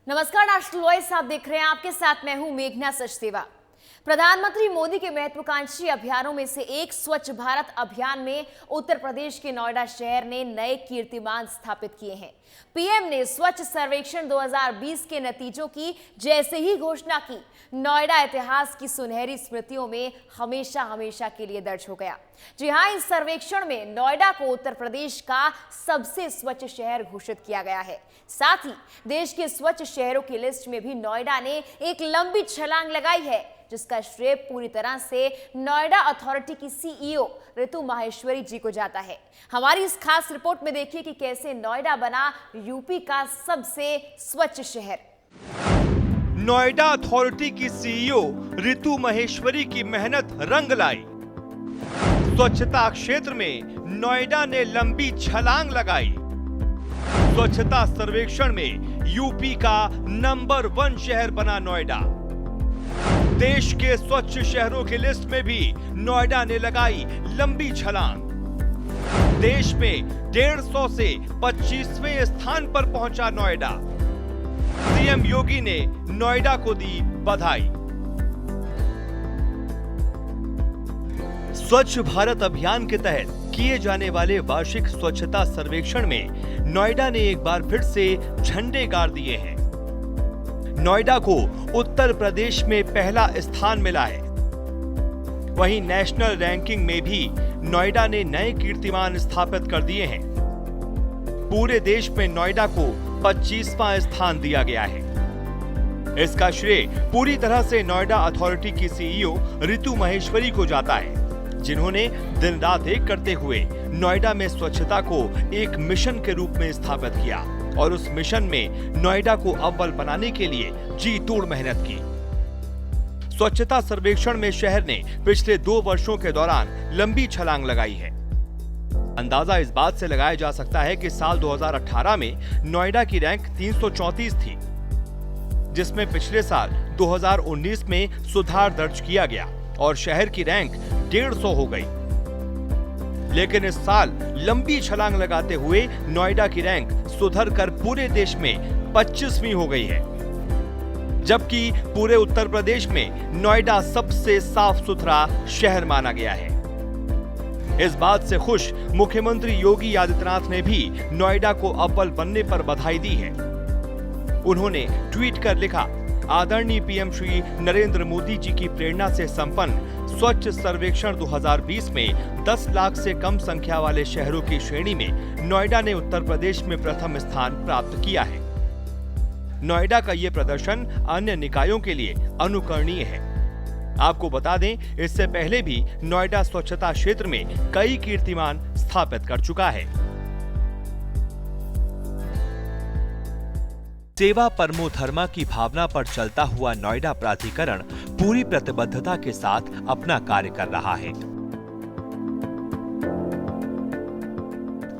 नमस्कार, national voice आप देख रहे हैं। आपके साथ मैं हूं मेघना सचदेवा। प्रधानमंत्री मोदी के महत्वाकांक्षी अभियानों में से एक स्वच्छ भारत अभियान में उत्तर प्रदेश के नोएडा शहर ने नए कीर्तिमान स्थापित किए हैं। पीएम ने स्वच्छ सर्वेक्षण 2020 के नतीजों की जैसे ही घोषणा की, नोएडा इतिहास की सुनहरी स्मृतियों में हमेशा हमेशा के लिए दर्ज हो गया। जी हां, इस सर्वेक्षण में नोएडा को उत्तर प्रदेश का सबसे स्वच्छ शहर घोषित किया गया है। साथ ही देश के स्वच्छ शहरों की लिस्ट में भी नोएडा ने एक लंबी छलांग लगाई है, जिसका श्रेय पूरी तरह से नोएडा अथॉरिटी की सीईओ ऋतु माहेश्वरी जी को जाता है। हमारी इस खास रिपोर्ट में देखिए कि कैसे नोएडा बना यूपी का सबसे स्वच्छ शहर। नोएडा अथॉरिटी की सीईओ ऋतु माहेश्वरी की मेहनत रंग लाई। स्वच्छता क्षेत्र में नोएडा ने लंबी छलांग लगाई। स्वच्छता सर्वेक्षण में यूपी का नंबर 1 शहर बना नोएडा। देश के स्वच्छ शहरों की लिस्ट में भी नोएडा ने लगाई लंबी छलांग। देश में 150 से 25वें स्थान पर पहुंचा नोएडा। सीएम योगी ने नोएडा को दी बधाई। स्वच्छ भारत अभियान के तहत किए जाने वाले वार्षिक स्वच्छता सर्वेक्षण में नोएडा ने एक बार फिर से झंडे गाड़ दिए हैं। नोएडा को उत्तर प्रदेश में पहला स्थान मिला है। वहीं नेशनल रैंकिंग में भी नोएडा ने नए कीर्तिमान स्थापित कर दिए हैं। पूरे देश में नोएडा को 25वां स्थान दिया गया है। इसका श्रेय पूरी तरह से नोएडा अथॉरिटी की सीईओ ऋतु माहेश्वरी को जाता है, जिन्होंने दिन रात एक करते हुए नोएडा में स्वच्छता को एक मिशन के रूप में स्थापित किया और उस मिशन में नोएडा को अव्वल बनाने के लिए जी तोड़ मेहनत की। स्वच्छता सर्वेक्षण में शहर ने पिछले 2 वर्षों के दौरान लंबी छलांग लगाई है। अंदाजा इस बात से लगाया जा सकता है कि साल 2018 में नोएडा की रैंक 334 थी, जिसमें पिछले साल 2019 में सुधार दर्ज किया गया और शहर की रैंक 150 हो गई। लेकिन इस साल लंबी छलांग लगाते हुए नोएडा की रैंक सुधर कर पूरे देश में 25वीं हो गई है, जबकि पूरे उत्तर प्रदेश में नोएडा सबसे साफ सुथरा शहर माना गया है। इस बात से खुश मुख्यमंत्री योगी आदित्यनाथ ने भी नोएडा को अव्वल बनने पर बधाई दी है। उन्होंने ट्वीट कर लिखा, आदरणीय पीएम श्री नरेंद्र मोदी जी की प्रेरणा से संपन्न स्वच्छ सर्वेक्षण 2020 में 10 लाख से कम संख्या वाले शहरों की श्रेणी में नोएडा ने उत्तर प्रदेश में प्रथम स्थान प्राप्त किया है। नोएडा का ये प्रदर्शन अन्य निकायों के लिए अनुकरणीय है। आपको बता दें, इससे पहले भी नोएडा स्वच्छता क्षेत्र में कई कीर्तिमान स्थापित कर चुका है। सेवा परमो धर्मा की भावना पर चलता हुआ नोएडा प्राधिकरण पूरी प्रतिबद्धता के साथ अपना कार्य कर रहा है।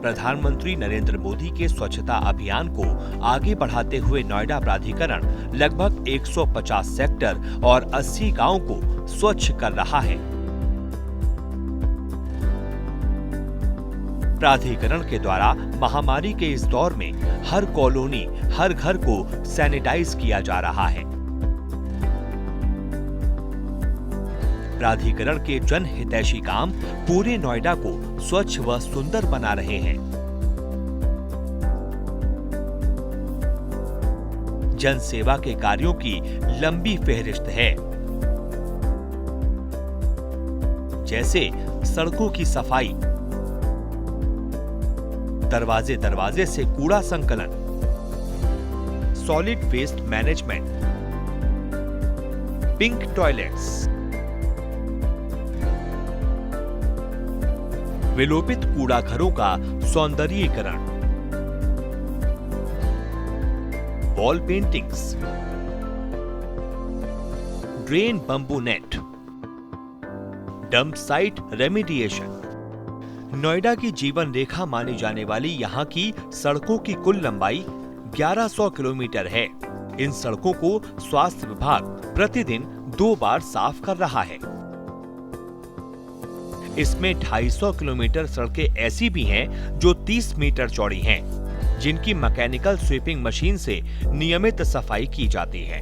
प्रधानमंत्री नरेंद्र मोदी के स्वच्छता अभियान को आगे बढ़ाते हुए नोएडा प्राधिकरण लगभग 150 सेक्टर और 80 गांवों को स्वच्छ कर रहा है। प्राधिकरण के द्वारा महामारी के इस दौर में हर कॉलोनी, हर घर को सैनिटाइज किया जा रहा है। प्राधिकरण के जनहितैषी काम पूरे नोएडा को स्वच्छ व सुंदर बना रहे हैं। जन सेवा के कार्यों की लंबी फेहरिस्त है, जैसे सड़कों की सफाई, दरवाजे दरवाजे से कूड़ा संकलन, solid waste management, pink toilets, विलोपित कूड़ा घरों का सौंदर्यीकरण, wall paintings, drain bamboo net, dump site remediation. Noida की जीवन रेखा मानी जाने वाली यहाँ की सड़कों की कुल लंबाई 1100 किलोमीटर है। इन सड़कों को स्वास्थ्य विभाग प्रतिदिन 2 बार साफ कर रहा है। इसमें 250 किलोमीटर सड़कें ऐसी भी हैं जो 30 मीटर चौड़ी हैं, जिनकी मैकेनिकल स्वीपिंग मशीन से नियमित सफाई की जाती है,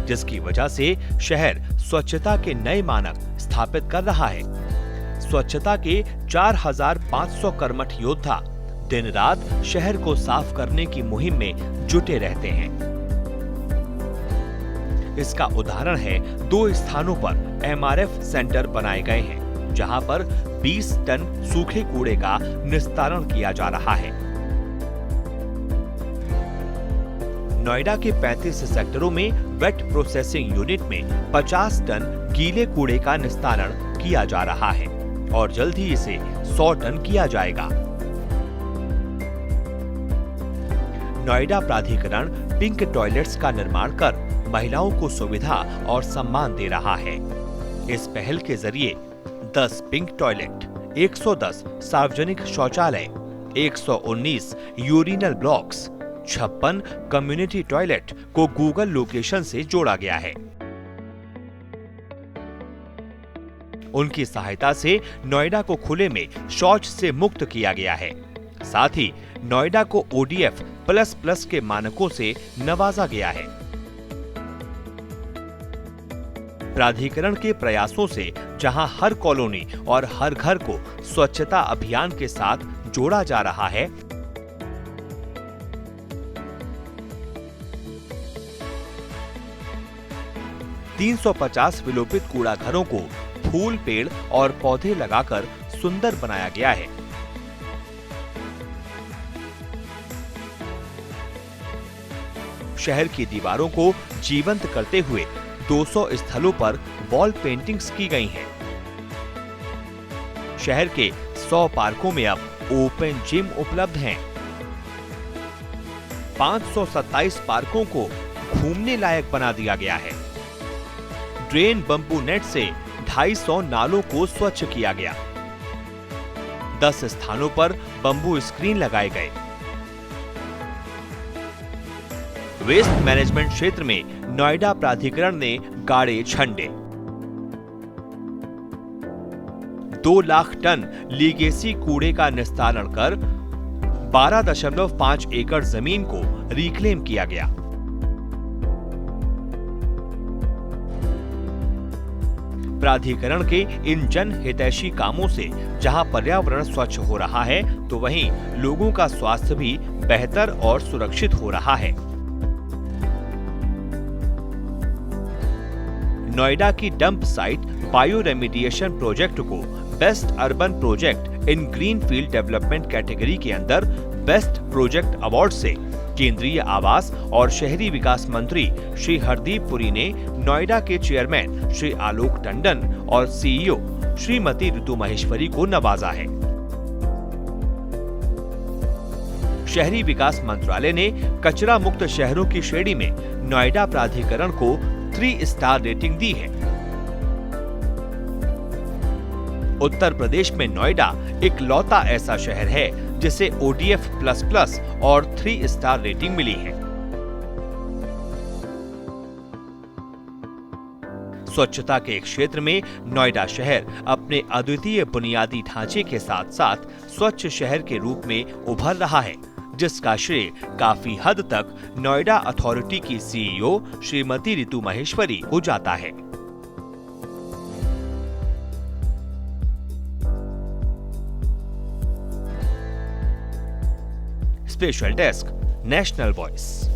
जिसकी वजह से शहर स्वच्छता के नए मानक स्थापित कर रहा है। स्वच्छता के 4500 कर्मठ योद्धा दिन रात शहर को साफ करने की मुहिम में जुटे रहते हैं। इसका उदाहरण है 2 स्थानों पर एमआरएफ सेंटर बनाए गए हैं, जहां पर 20 टन सूखे कूड़े का निस्तारण किया जा रहा है। नोएडा के 35 सेक्टरों में वेट प्रोसेसिंग यूनिट में 50 टन गीले कूड़े का निस्तारण किया जा रहा है और जल्द ही इसे 100 टन किया जाएगा। नोएडा प्राधिकरण पिंक टॉयलेट्स का निर्माण कर महिलाओं को सुविधा और सम्मान दे रहा है। इस पहल के जरिए 10 पिंक टॉयलेट, 110 सार्वजनिक शौचालय, 119 यूरिनल ब्लॉक्स, 56 कम्युनिटी टॉयलेट को गूगल लोकेशन से जोड़ा गया है। उनकी सहायता से नोएडा को खुले में शौच से मुक्त किया गया है। साथ ही नोएडा को ODF++ के मानकों से नवाजा गया है। प्राधिकरण के प्रयासों से जहां हर कॉलोनी और हर घर को स्वच्छता अभियान के साथ जोड़ा जा रहा है, $350 विलोपित कूड़ा घरों को फूल, पेड़ और पौधे लगाकर सुंदर बनाया गया है। शहर की दीवारों को जीवंत करते हुए 200 स्थलों पर वॉल पेंटिंग्स की गई हैं। शहर के 100 पार्कों में अब ओपन जिम उपलब्ध हैं। 527 पार्कों को घूमने लायक बना दिया गया है। ड्रेन बंबू नेट से 250 नालों को स्वच्छ किया गया। 10 स्थानों पर बंबू स्क्रीन लगाए गए। वेस्ट मैनेजमेंट क्षेत्र में नोएडा प्राधिकरण ने गाड़े झंडे। 2 लाख टन लीगेसी कूड़े का निस्तारण कर 12.5 एकड़ जमीन को रिक्लेम किया गया। प्राधिकरण के इन जन हितैषी कामों से जहां पर्यावरण स्वच्छ हो रहा है, तो वहीं लोगों का स्वास्थ्य भी बेहतर और सुरक्षित हो रहा है। नोएडा की dump site bio remediation project को best urban project in greenfield development category के अंदर बेस्ट प्रोजेक्ट अवार्ड से केंद्रीय आवास और शहरी विकास मंत्री श्री हरदीप पुरी ने नोएडा के चेयरमैन श्री आलोक टंडन और CEO श्रीमती ऋतु महेश्वरी को नवाजा है। शहरी विकास मंत्रालय ने कचरा मुक्त शहरों की श्रेणी में नोएडा प्राधिकरण को 3 स्टार रेटिंग दी है। उत्तर प्रदेश में नोएडा इकलौता ऐसा शहर है जिसे ODF++ और 3 स्टार रेटिंग मिली है। स्वच्छता के क्षेत्र में नोएडा शहर अपने अद्वितीय बुनियादी ढांचे के साथ साथ स्वच्छ शहर के रूप में उभर रहा है, जिसका श्रेय काफी हद तक नोएडा अथॉरिटी की CEO श्रीमती ऋतु महेश्वरी को जाता है। Special desk, national voice.